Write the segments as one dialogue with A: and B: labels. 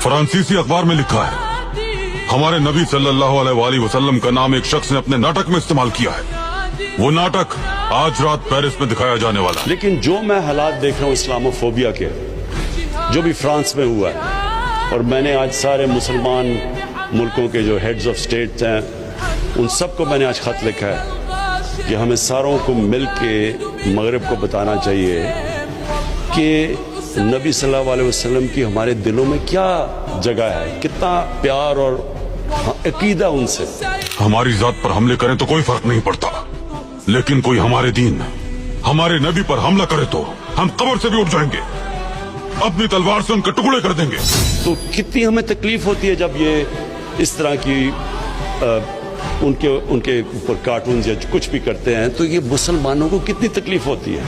A: फ्रांसीसी अखबार में लिखा है हमारे नबी सल्लल्लाहु अलैहि वसल्लम का नाम एक शख्स ने अपने नाटक में इस्तेमाल किया है। वो नाटक आज रात पेरिस में दिखाया जाने वाला है।
B: लेकिन जो मैं हालात देख रहा हूँ इस्लामोफोबिया के, जो भी फ्रांस में हुआ है, और मैंने आज सारे मुसलमान मुल्कों के जो हेड्स ऑफ स्टेट्स हैं उन सबको मैंने आज खत लिखा है कि हमें सारों को मिल के मगरिब को बताना चाहिए कि नबी सल्लल्लाहु अलैहि वसल्लम की हमारे दिलों में क्या जगह है, कितना प्यार और अकीदा उनसे।
A: हमारी जात पर हमले करें तो कोई फर्क नहीं पड़ता, लेकिन कोई हमारे दीन, हमारे नबी पर हमला करे तो हम कब्र से भी उठ जाएंगे, अपनी तलवार से उनके टुकड़े कर देंगे।
B: तो कितनी हमें तकलीफ होती है जब ये इस तरह की उनके ऊपर कार्टून या कुछ भी करते हैं, तो ये मुसलमानों को कितनी तकलीफ होती है।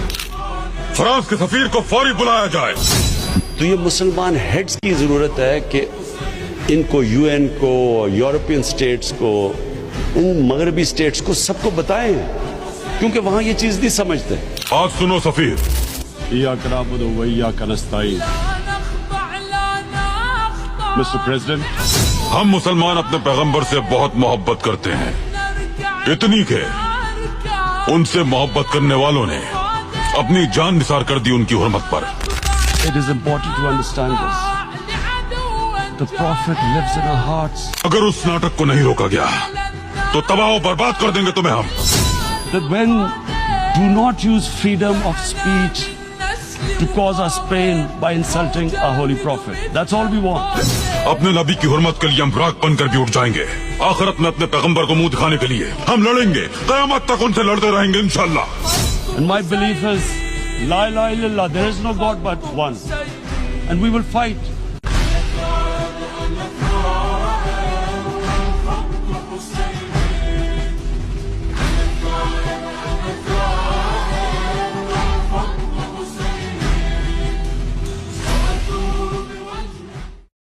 A: फ्रांस के सफीर को फौरी बुलाया जाए।
B: तो ये मुसलमान हेड्स की जरूरत है कि इनको, यूएन को, यूरोपियन स्टेट्स को, इन मगरबी स्टेट्स को सबको बताएं, क्योंकि वहां ये चीज नहीं समझते।
A: आज सुनो सफीर,
C: Mr. President,
A: हम मुसलमान अपने पैगंबर से बहुत मोहब्बत करते हैं, इतनी के उनसे मोहब्बत करने वालों ने अपनी जान निसार कर दी उनकी हुर्मत पर।
C: it is important to understand this. The Prophet lives in our hearts.
A: अगर उस नाटक को नहीं रोका गया तो तबाह और बर्बाद कर देंगे तुम्हें हम।
C: That when do not use freedom of speech to cause us pain by insulting our holy Prophet. That's all we want.
A: अपने नबी की हुर्मत के लिए हम राख बनकर भी उठ जाएंगे। आखिरत में अपने पैगंबर को मुंह दिखाने के लिए हम लड़ेंगे, क़यामत तक उनसे लड़ते रहेंगे इंशाअल्लाह।
C: And my belief is, La ilaha illallah, there is no God but one. And we will fight